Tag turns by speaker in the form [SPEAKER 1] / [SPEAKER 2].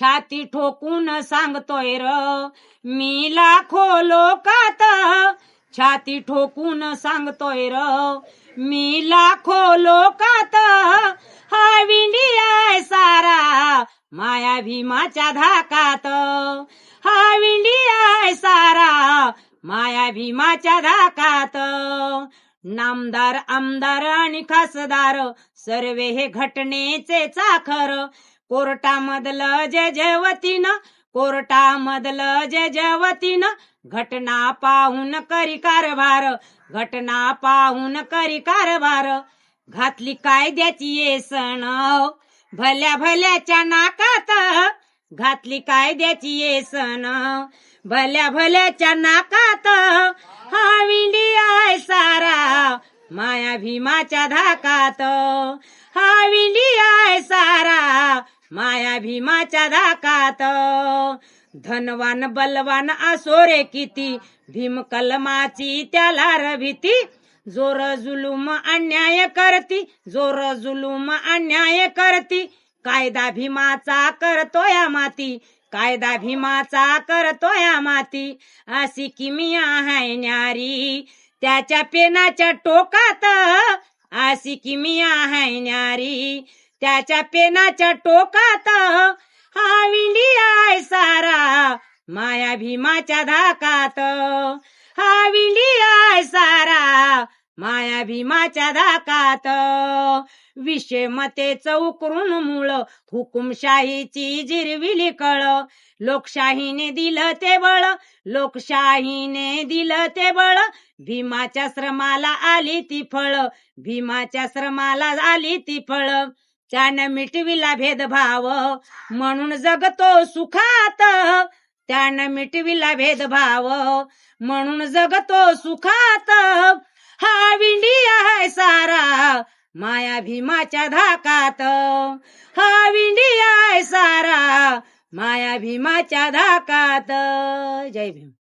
[SPEAKER 1] छाती ठोकून सांगतोय र मी लाखो लोकात, छाती ठोकून सांगतोय र मी लाखो लोकात, हा विंडिया सारा माया भीमाच्या धाकात, हा विंडिया सारा माया भीमाच्या धाकात. नामदार आमदार आणि खासदार सर्वे हे घटनेचे चाखर, कोर्टामधलं जयवतीनं, कोर्टामधलं जयवतीनं घटना पाहून करी कारभार, घटना पाहून करी कारभार. घातली कायद्याची येसण भल्या भल्याच्या नाकात, घातली कायद्याची येसण भल्या भल्याच्या नाकात, हा विंडिया सारा माया भीमाच्या धाकात, हा विंडिया सारा माया भीमाच्या धाकात. धनवान बलवान असो रे किती, भीम कलमाची त्याला रभीती, जोर जुलूम अन्याय करती, जोर जुलूम अन्याय करती, कायदा भीमाचा करतोय माती, कायदा भीमाचा करतोय माती. अशी किमिया हाय न्यारी त्याच्या पेनाच्या टोकात, अशी किमिया हाय न्यारी त्याच्या पेनाच्या टोकात, हा विंडिया सारा माया भीमाच्या धाकात, हा विंडिया सारा माया भीमाच्या धाकात. विषमतेचं उकरून मूळ हुकुमशाहीची जिरविली कळ, लोकशाहीने दिलं ते बळ, लोकशाहीने दिलं ते बळ, भीमाच्या श्रमाला आली ती फळ, भीमाच्या श्रमाला आली ती फळ. त्यानं मिटविला भेदभाव म्हणून जगतो सुखात, त्यानं मिटविला भेदभाव म्हणून जगतो सुखात, हा विंडिया सारा माया भीमाच्या धाकात, हा विंडिया सारा माया भीमाच्या धाकात. जय भीम.